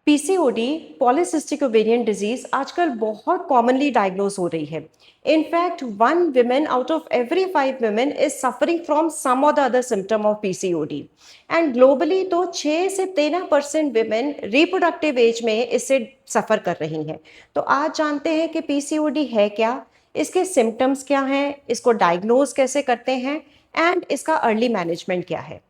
PCOD polycystic ovarian disease आजकल बहुत commonly diagnose हो रही है। In fact 1 woman out of every 5 women is suffering from some or the other symptom of PCOD and globally तो 6 से 13% women reproductive age में इससे सफर कर रही हैं। तो आज जानते हैं कि पीसीओडी है क्या, इसके सिम्टम्स क्या हैं, इसको डायग्नोज कैसे करते हैं एंड इसका अर्ली मैनेजमेंट क्या है।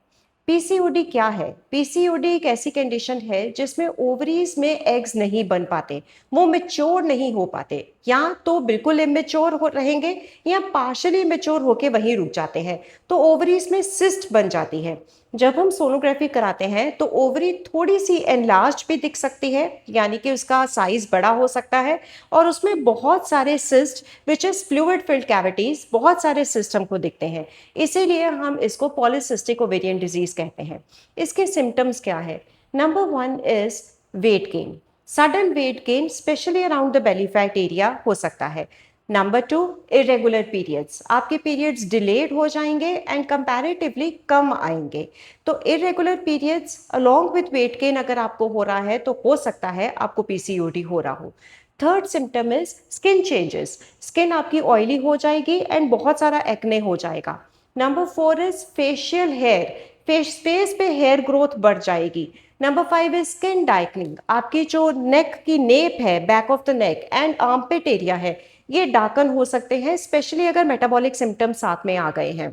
पीसीओडी क्या है? पीसीओडी एक ऐसी कंडीशन है जिसमें ओवरीज में एग्स नहीं बन पाते, वो मेच्योर नहीं हो पाते, या तो बिल्कुल इमेच्योर हो रहेंगे या पार्शली मेच्योर होके वहीं रुक जाते हैं। तो ओवरीज में सिस्ट बन जाती है। जब हम सोनोग्राफी कराते हैं तो ओवरी थोड़ी सी एनलार्ज भी दिख सकती है, यानी कि उसका साइज बड़ा हो सकता है और उसमें बहुत सारे cyst which is fluid filled cavities, बहुत सारे सिस्ट हमको दिखते हैं। इसीलिए हम इसको पॉलीसिस्टिक ओवेरियन डिजीज कहते हैं। इसके सिम्टम्स क्या है? Number 1 is weight gain. Sudden weight gain specially around the belly fat area हो सकता है। Number 2, irregular periods. आपके पीरियड्स डिलेड हो जाएंगे एंड कंपैरेटिवली कम आएंगे। तो irregular periods along with weight gain अगर आपको हो रहा है तो हो सकता है आपको पीसीओडी हो रहा हो। Third symptom is skin changes. Skin आपकी ऑयली हो जाएगी एंड बहुत सारा एक्ने हो जाएगा। Number 4 is facial hair. Face पे हेयर ग्रोथ बढ़ जाएगी। Number 5 is skin darkening. आपकी जो नेक की नेप है, back of the neck and armpit area है, ये डार्कन हो सकते हैं, स्पेशली अगर मेटाबॉलिक सिम्टम्स साथ में आ गए हैं।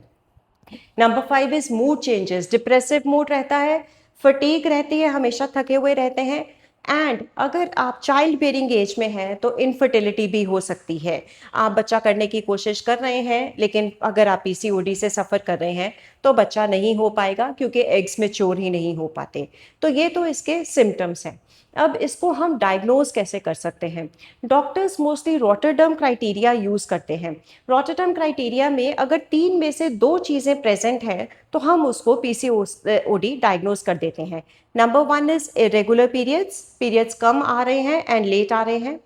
Number 5 is mood changes. Depressive mood रहता है, फटीग रहती है, हमेशा थके हुए रहते हैं। एंड अगर आप चाइल्ड बेयरिंग एज में हैं तो इनफर्टिलिटी भी हो सकती है। आप बच्चा करने की कोशिश कर रहे हैं, लेकिन अगर आप पीसीओडी से सफ़र कर रहे हैं तो बच्चा नहीं हो पाएगा क्योंकि एग्स मैच्योर ही नहीं हो पाते। तो ये तो इसके सिम्टम्स हैं। अब इसको हम डायग्नोज कैसे कर सकते हैं? Doctors mostly Rotterdam criteria use करते हैं। रॉटरडम क्राइटेरिया में अगर 3 में से 2 चीज़ें प्रेजेंट हैं तो हम उसको पीसीओडी डायग्नोज कर देते हैं। Number 1 is irregular periods, periods कम आ रहे हैं एंड लेट आ रहे हैं।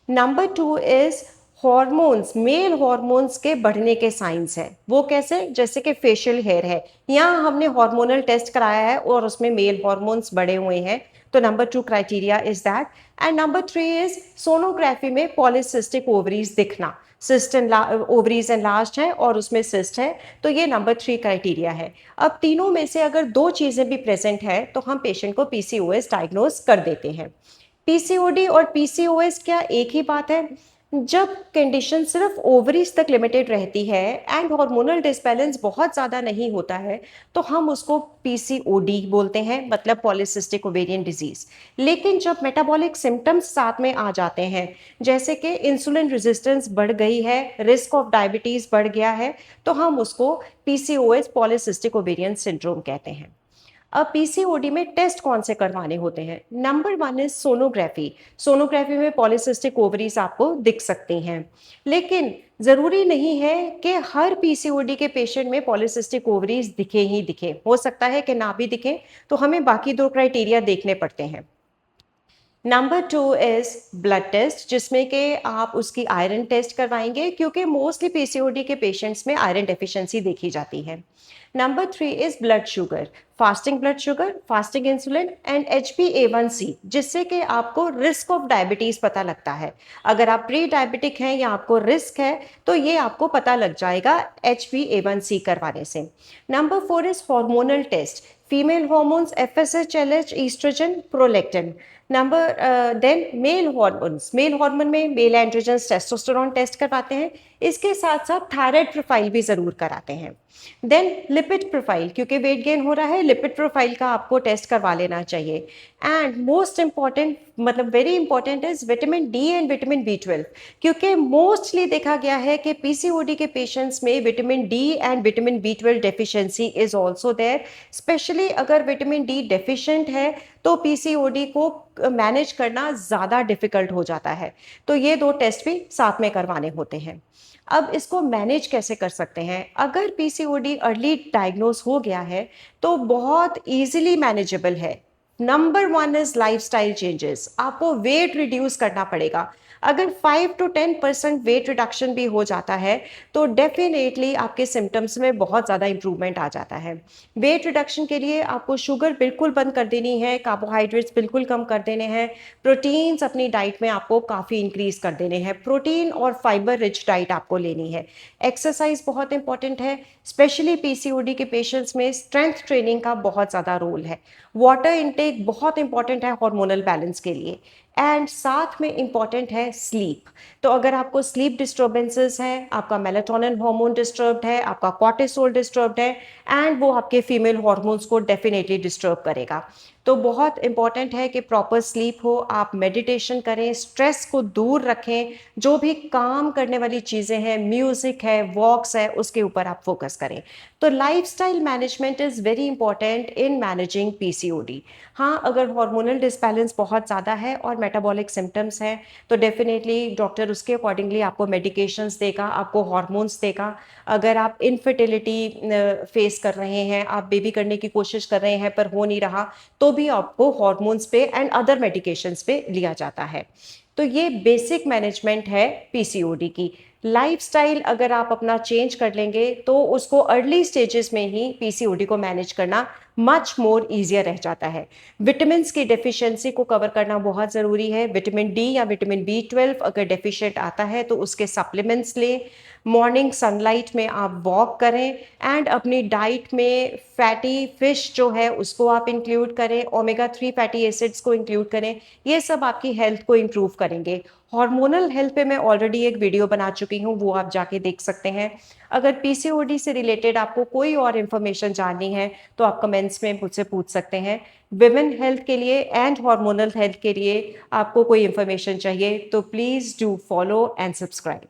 Number 2 is hormones, male hormones के बढ़ने के साइंस हैं। वो कैसे? जैसे कि फेशियल हेयर है, यहाँ हमने हार्मोनल टेस्ट कराया है और उसमें मेल हॉर्मोन्स बढ़े हुए हैं। तो number 2 criteria is that. And number 3 is sonography में पॉलीसिस्टिक ओवरीज दिखना। सिस्ट ओवरीज एनलार्ज्ड है और उसमें सिस्ट है, तो ये नंबर 3 क्राइटेरिया है। अब तीनों में से अगर 2 चीज़ें भी प्रेजेंट है तो हम पेशेंट को पीसीओएस डायग्नोज कर देते हैं। पीसीओडी और पीसीओएस क्या एक ही बात है? जब कंडीशन सिर्फ ओवरीज तक लिमिटेड रहती है एंड हार्मोनल डिसबैलेंस बहुत ज़्यादा नहीं होता है तो हम उसको पीसीओडी बोलते हैं, मतलब पॉलीसिस्टिक ओवेरियन डिजीज। लेकिन जब मेटाबॉलिक सिम्टम्स साथ में आ जाते हैं, जैसे कि इंसुलिन रेजिस्टेंस बढ़ गई है, रिस्क ऑफ डायबिटीज़ बढ़ गया है, तो हम उसको पीसीओएस पॉलीसिस्टिक ओवेरियन सिंड्रोम कहते हैं। अब पीसीओडी में टेस्ट कौन से करवाने होते हैं? Number 1 is sonography. सोनोग्राफी में पॉलीसिस्टिक ओवरीज आपको दिख सकती हैं, लेकिन ज़रूरी नहीं है कि हर पीसीओडी के पेशेंट में पॉलीसिस्टिक ओवरीज दिखे ही दिखे, हो सकता है कि ना भी दिखे, तो हमें बाकी 2 क्राइटेरिया देखने पड़ते हैं। नंबर 2 इज ब्लड टेस्ट, जिसमें कि आप उसकी आयरन टेस्ट करवाएंगे क्योंकि मोस्टली पीसीओडी के पेशेंट्स में आयरन डेफिशिएंसी देखी जाती है। Number 3 is blood sugar, fasting blood sugar, fasting insulin and HbA1c, जिससे कि आपको रिस्क ऑफ डायबिटीज पता लगता है। अगर आप प्री डायबिटिक हैं या आपको रिस्क है तो ये आपको पता लग जाएगा HbA1c करवाने से। Number 4 is hormonal test, female hormones, FSH, LH, oestrogen, prolactin. Number then male hormones, male hormone में मेल एंड्रोजन्स, टेस्टोस्टेरोन टेस्ट करवाते हैं। इसके साथ साथ थायराइड प्रोफाइल भी ज़रूर कराते हैं। देन लिपिड प्रोफाइल, क्योंकि वेट गेन हो रहा है, लिपिड प्रोफाइल का आपको टेस्ट करवा लेना चाहिए। एंड मोस्ट इंपॉर्टेंट, मतलब very important is vitamin D and vitamin B12, क्योंकि मोस्टली देखा गया है कि पीसीओडी के पेशेंट्स में vitamin D and vitamin B12 deficiency is also there. Specially अगर विटामिन डी डेफिशिएंट है तो पीसीओडी को मैनेज करना ज़्यादा डिफिकल्ट हो जाता है। तो ये 2 टेस्ट भी साथ में करवाने होते हैं। अब इसको मैनेज कैसे कर सकते हैं? अगर पीसीओडी अर्ली डायग्नोज हो गया है तो बहुत इजीली मैनेजेबल है। Number 1 is lifestyle changes. आपको वेट रिड्यूस करना पड़ेगा। अगर 5 to 10% वेट रिडक्शन भी हो जाता है तो डेफिनेटली आपके सिम्टम्स में बहुत ज़्यादा इंप्रूवमेंट आ जाता है। वेट रिडक्शन के लिए आपको शुगर बिल्कुल बंद कर देनी है, कार्बोहाइड्रेट्स बिल्कुल कम कर देने हैं, प्रोटीन्स अपनी डाइट में आपको काफ़ी इंक्रीज़ कर देने हैं, प्रोटीन और फाइबर रिच डाइट आपको लेनी है। एक्सरसाइज बहुत इंपॉर्टेंट है, स्पेशली पीसीओडी के पेशेंट्स में स्ट्रेंथ ट्रेनिंग का बहुत ज़्यादा रोल है। वाटर इनटेक बहुत इंपॉर्टेंट है हार्मोनल बैलेंस के लिए, एंड साथ में इंपॉर्टेंट है स्लीप। तो अगर आपको स्लीप डिस्टर्बेंसेस हैं, आपका मेलाटोनिन हार्मोन डिस्टर्ब्ड है, आपका कॉर्टिसोल डिस्टर्ब्ड है, एंड वो आपके फीमेल हार्मोन्स को डेफिनेटली डिस्टर्ब करेगा। तो बहुत इंपॉर्टेंट है कि प्रॉपर स्लीप हो, आप मेडिटेशन करें, स्ट्रेस को दूर रखें, जो भी काम करने वाली चीज़ें हैं, म्यूज़िक है, वॉक्स है, उसके ऊपर आप फोकस करें। तो lifestyle management is very important in managing PCOD. हाँ, अगर हार्मोनल डिसबैलेंस बहुत ज़्यादा है और मेटाबॉलिक सिम्टम्स हैं, तो डेफिनेटली डॉक्टर उसके अकॉर्डिंगली आपको मेडिकेशंस देगा, आपको हार्मोन्स देगा। अगर आप इनफर्टिलिटी फेस कर रहे हैं, आप बेबी करने की कोशिश कर रहे हैं पर हो नहीं रहा, तो भी आपको हार्मोन्स पे एंड अदर मेडिकेशंस पे लिया जाता है। तो ये बेसिक मैनेजमेंट है पीसीओडी की। लाइफस्टाइल अगर आप अपना चेंज कर लेंगे तो उसको अर्ली स्टेजेस में ही पीसीओडी को मैनेज करना मच मोर ईजियर रह जाता है। विटामिन्स की डेफिशिएंसी को कवर करना बहुत ज़रूरी है। विटामिन डी या विटामिन बी 12 अगर डेफिशिएंट आता है तो उसके सप्लीमेंट्स लें। मॉर्निंग सनलाइट में आप वॉक करें, एंड अपनी डाइट में फैटी फिश जो है उसको आप इंक्लूड करें, ओमेगा 3 फैटी एसिड्स को इंक्लूड करें। ये सब आपकी हेल्थ को इम्प्रूव करेंगे। हार्मोनल हेल्थ पे मैं ऑलरेडी एक वीडियो बना चुकी हूँ, वो आप जाके देख सकते हैं। अगर पीसीओडी से रिलेटेड आपको कोई और इन्फॉर्मेशन जाननी है तो आप कमेंट्स में मुझसे पूछ सकते हैं। विमेन हेल्थ के लिए एंड हार्मोनल हेल्थ के लिए आपको कोई इन्फॉर्मेशन चाहिए तो please do follow and subscribe.